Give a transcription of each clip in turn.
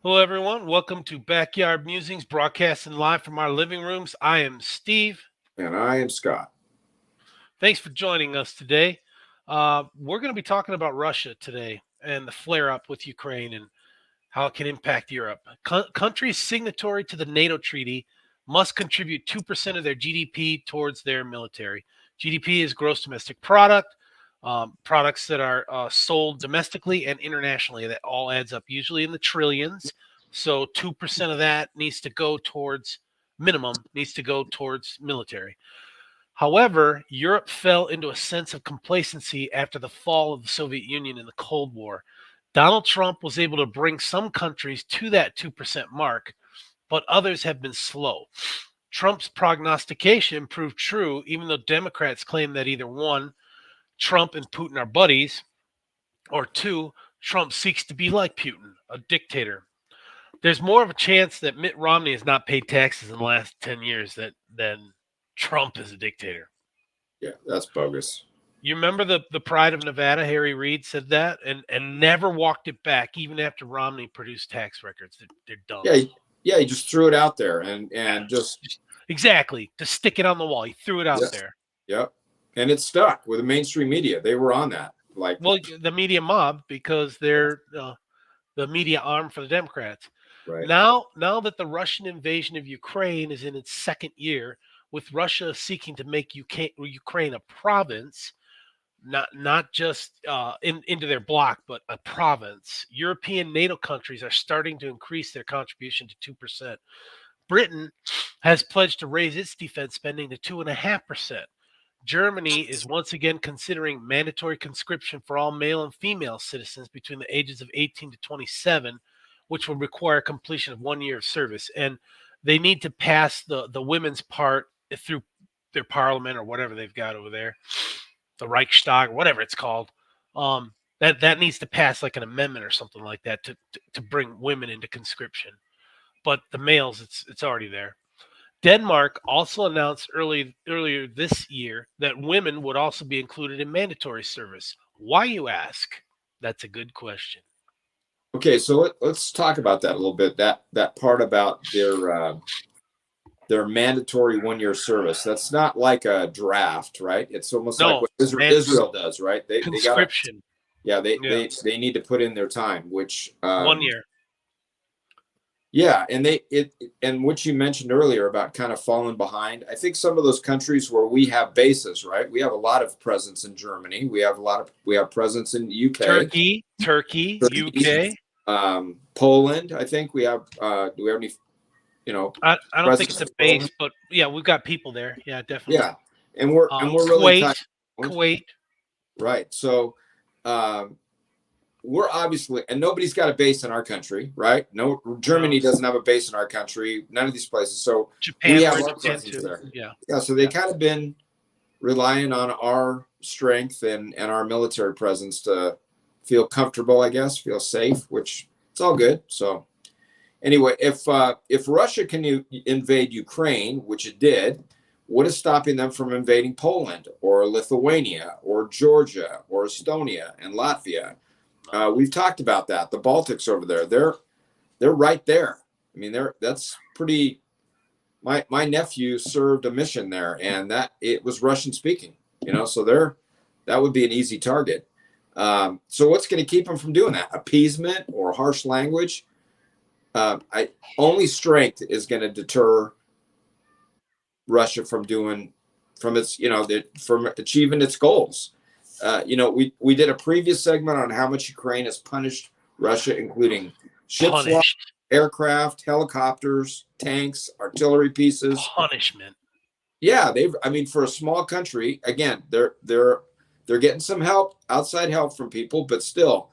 Hello, everyone. Welcome to Backyard Musings, broadcasting live from our living rooms. I am Steve. And I am Scott. Thanks for joining us today. We're going to be talking about Russia today and the flare up with Ukraine and how it can impact Europe. Countries signatory to the NATO treaty must contribute 2% of their GDP towards their military. GDP is gross domestic product, products that are sold domestically and internationally. That all adds up usually in the trillions. So 2% of that needs to go towards minimum, needs to go towards military. However, Europe fell into a sense of complacency after the fall of the Soviet Union in the Cold War. Donald Trump was able to bring some countries to that 2% mark, but others have been slow. Trump's prognostication proved true, even though Democrats claim that either one, Trump and Putin are buddies, or two, Trump seeks to be like Putin, a dictator. There's more of a chance that Mitt Romney has not paid taxes in the last 10 years than Trump is a dictator. Yeah, that's bogus. You remember the pride of Nevada? Harry Reid said that and never walked it back, even after Romney produced tax records. They're dumb. Yeah, yeah, he just threw it out there Yeah, and just exactly to stick it on the wall. He threw it yeah, out there. yep. And it stuck with the mainstream media. They were on that. Like Well, the media mob because they're the media arm for the Democrats. right. Now that the Russian invasion of Ukraine is in its second year, with Russia seeking to make Ukraine a province, not just into their bloc, but a province. European NATO countries are starting to increase their contribution to 2%. Britain has pledged to raise its defense spending to 2.5%. Germany is once again considering mandatory conscription for all male and female citizens between the ages of 18 to 27, which will require completion of 1 year of service. And they need to pass the women's part through their parliament or whatever they've got over there, the Reichstag, whatever it's called. That needs to pass like an amendment or something like that to bring women into conscription. But the males, it's already there. Denmark also announced earlier this year that women would also be included in mandatory service. Why, you ask? That's a good question. Okay, so let's talk about that a little bit. That part about their mandatory 1 year service. That's not like a draft, right? It's almost like No, what Israel does, right? They got to conscription. yeah, they, Yeah, they they need to put in their time, which 1 year. yeah, and and what you mentioned earlier about kind of falling behind. I think some of those countries where we have bases, right? We have a lot of presence in Germany. We have presence in the UK, Turkey, Turkey, UK. Poland. I think we have. Do we have any? I don't think Presence it's a in base, Poland? but yeah, we've got people there. Yeah, definitely. Yeah, and we're really Kuwait, tight, Kuwait. right? So. Um, we're obviously, and nobody's got a base in our country, right? No, No, Germany doesn't have a base in our country. None of these places. So we Japan. have We're in our Japan presence too. there. Yeah, Yeah. So they yeah. kind of been relying on our strength and our military presence to feel comfortable, I guess, feel safe, which it's all good. So anyway, if Russia can invade Ukraine, which it did, what is stopping them from invading Poland or Lithuania or Georgia or Estonia and Latvia? We've talked about that. The Baltics over there, they're right there. I mean, that's pretty. My nephew served a mission there, and that it was Russian speaking. So that would be an easy target. So what's going to keep them from doing that? Appeasement or harsh language? Only strength is going to deter Russia from achieving its goals. We did a previous segment on how much Ukraine has punished Russia, including ships, Punished. aircraft, helicopters, tanks, artillery pieces. Punishment. Yeah, I mean, for a small country, again, they're getting some help, outside help from people, but still,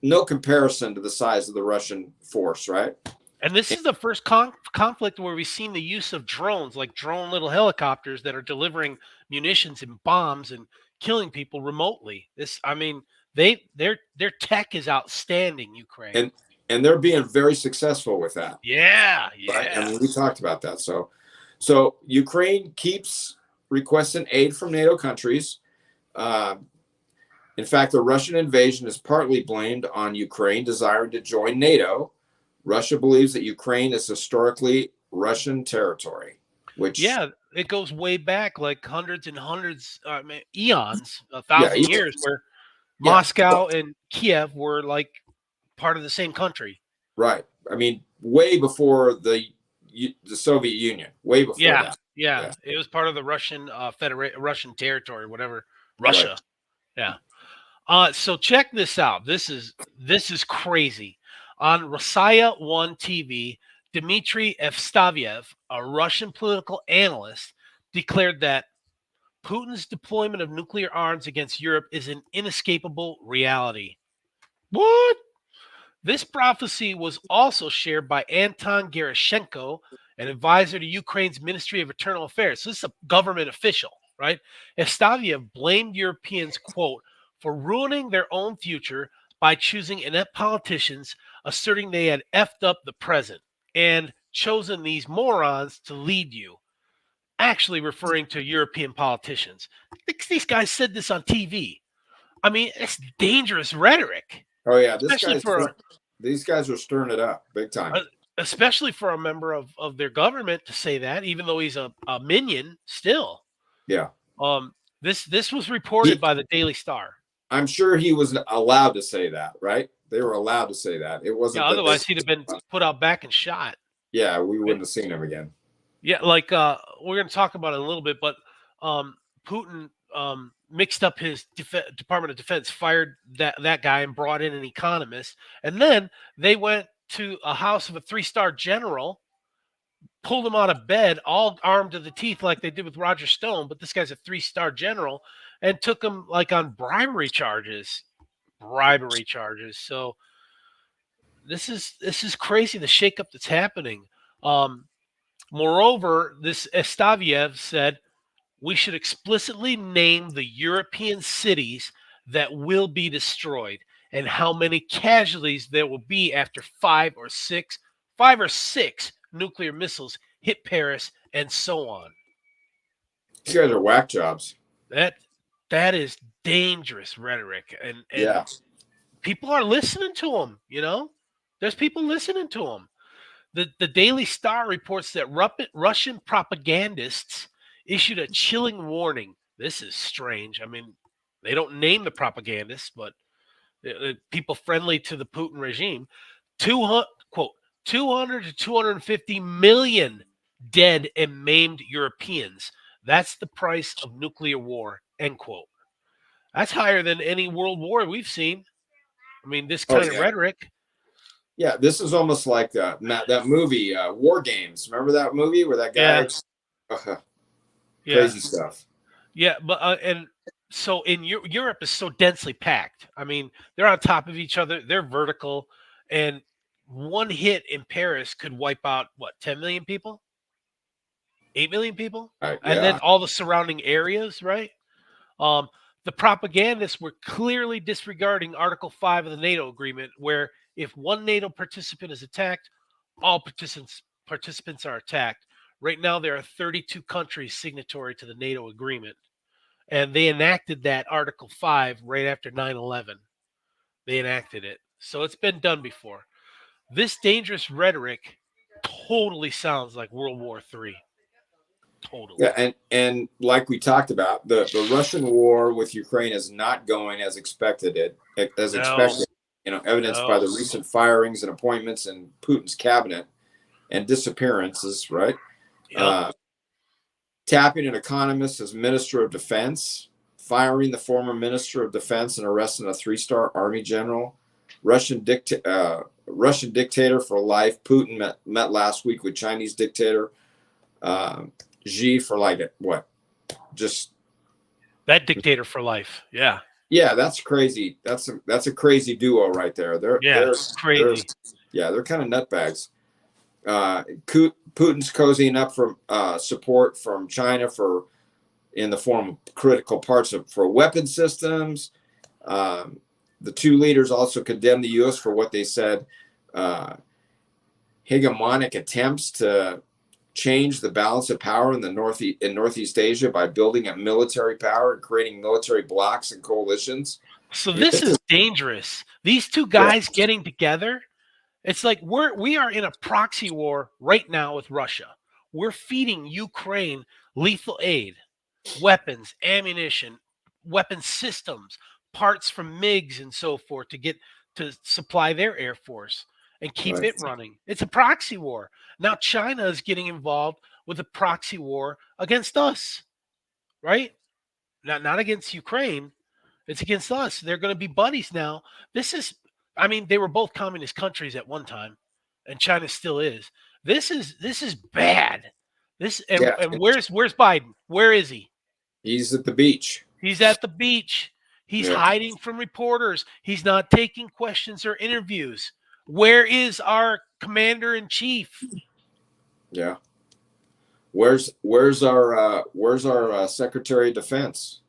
no comparison to the size of the Russian force, right? And this is the first conflict where we've seen the use of drones, like drone little helicopters that are delivering munitions and bombs and killing people remotely. I mean, their tech is outstanding. Ukraine. And and they're being very successful with that, Yeah, right? I yeah. mean, we talked about that. So Ukraine keeps requesting aid from NATO countries. Uh, in fact, the Russian invasion is partly blamed on Ukraine desiring to join NATO, Russia believes that Ukraine is historically Russian territory, which, Yeah, it goes way back, like hundreds and hundreds, I mean, eons, a yeah, thousand years, where yeah, Moscow and Kiev were like part of the same country. right. I mean, way before the Soviet Union, way before Yeah, that. yeah, Yeah, it was part of the Russian Russian territory, whatever. right. Russia. Yeah. So check this out. This is crazy. On Rossiya One TV, Dmitry Evstaviev, a Russian political analyst, declared that Putin's deployment of nuclear arms against Europe is an inescapable reality. What? This prophecy was also shared by Anton Gerashenko, an advisor to Ukraine's Ministry of Internal Affairs. So this is a government official, right? Estaviev blamed Europeans, quote, for ruining their own future by choosing inept politicians, asserting they had effed up the present and chosen these morons to lead you, actually referring to European politicians. These guys said this on TV. I mean, it's dangerous rhetoric, Oh yeah, especially for a these guys are stirring it up big time. Uh, especially for a member of their government to say that, even though he's a minion still. Yeah, Um, this was reported he, by the Daily Star. I'm sure he was allowed to say that, right? They were allowed to say that. It Yeah, wasn't that they. otherwise he'd have been put out back and shot. Yeah, we And wouldn't have seen him again. yeah, like we're going to talk about it in a little bit, but Putin mixed up his Department of Defense, fired that guy, and brought in an economist, and then they went to a house of a 3-star general, pulled him out of bed, all armed to the teeth, like they did with Roger Stone. But this guy's a 3-star general, and took him like on bribery charges. Bribery charges. So this is crazy. The shakeup that's happening. Um, Moreover, this Estaviev said we should explicitly name the European cities that will be destroyed and how many casualties there will be after five or six nuclear missiles hit Paris and so on. These guys are whack jobs. That that is dangerous rhetoric, and Yeah. people are listening to them. There's people listening to them. The Daily Star reports that Russian propagandists issued a chilling warning. This is strange. I mean, they don't name the propagandists, but people friendly to the Putin regime. 200, quote, 200 to 250 million dead and maimed Europeans. That's the price of nuclear war, end quote. That's higher than any world war we've seen. I mean, this Oh kind of yeah. rhetoric. Yeah. This is almost like that movie, War Games. Remember that movie where that Yeah, guy? Uh, yeah. crazy stuff. Yeah, but and so in Europe is so densely packed. I mean, they're on top of each other. They're vertical, and one hit in Paris could wipe out what 10 million people, 8 million people, Right. and then Yeah. all the surrounding areas, right? Um, the propagandists were clearly disregarding Article 5 of the NATO agreement, where if one NATO participant is attacked, all participants are attacked. Right now, there are 32 countries signatory to the NATO agreement, and they enacted that Article 5 right after 9/11. They enacted it. So it's been done before. This dangerous rhetoric totally sounds like World War III. Yeah, Totally. and like we talked about, the Russian war with Ukraine is not going as No, expected. Evidenced by no. the recent firings and appointments in Putin's cabinet and disappearances. Right, Yep. uh, tapping an economist as Minister of Defense, firing the former Minister of Defense, and arresting a 3-star Army general. Russian dictator for life. Putin met last week with Chinese dictator uh, Xi for like what? Just That dictator for life. Yeah. yeah, that's crazy. That's a crazy duo right there. Yeah. They're Crazy. yeah, they're kind of nutbags. Putin's cozying up for support from China for in the form of critical parts for weapon systems. The two leaders also condemned the U.S. for what they said hegemonic attempts to change the balance of power in Northeast Asia by building a military power and creating military blocs and coalitions. So this is dangerous. These two Yeah, guys getting together It's like we are in a proxy war right now with Russia. We're feeding Ukraine lethal aid, weapons, ammunition, weapon systems, parts from MiGs and so forth to get to supply their air force and keep Right. it running. It's a proxy war. Now China is getting involved with a proxy war against us, right? Not against Ukraine. It's against us. They're going to be buddies now. This is, I mean, they were both communist countries at one time, and China still is. This is bad. This Yeah. and where's Biden? Where is he? He's at the beach. He's at the beach. He's Yeah. hiding from reporters. He's not taking questions or interviews. Where is our commander in chief? Yeah. Where's our Secretary of Defense?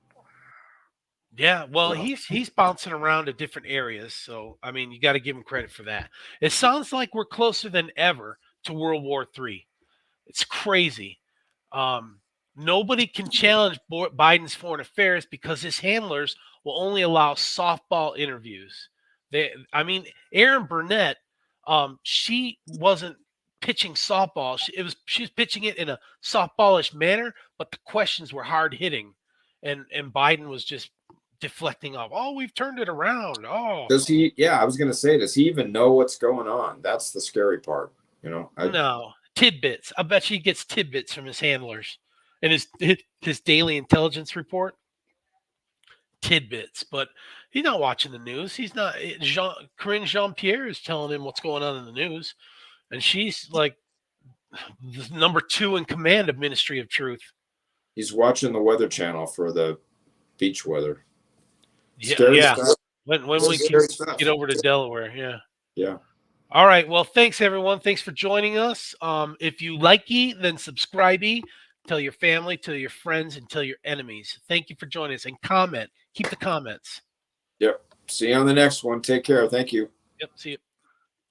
Yeah, well, You know, he's bouncing around to different areas, so I mean, you got to give him credit for that. It sounds like we're closer than ever to World War III. It's crazy. Um, Nobody can challenge Biden's foreign affairs because his handlers will only allow softball interviews. I mean, Aaron Burnett, she wasn't pitching softball. She was pitching it in a softballish manner, but the questions were hard hitting, and Biden was just deflecting off. Oh, we've turned it around. Oh, does he? Yeah, I was gonna say, does he even know what's going on? That's the scary part. You know, no, tidbits. I bet he gets tidbits from his handlers and his daily intelligence report. Tidbits, but he's not watching the news. He's not. Corinne Jean Pierre is telling him what's going on in the news, and she's like the number two in command of Ministry of Truth. he's watching the Weather Channel for the beach weather. Yeah, Scary yeah. stuff. When This we is can scary stuff. get over to Delaware, yeah. Yeah. All right. Well, thanks everyone. Thanks for joining us. If you likey, then subscribey. Tell your family, tell your friends, and tell your enemies. Thank you for joining us. And comment. Keep the comments. Yep. See you on the next one. Take care. Thank you. Yep. See you.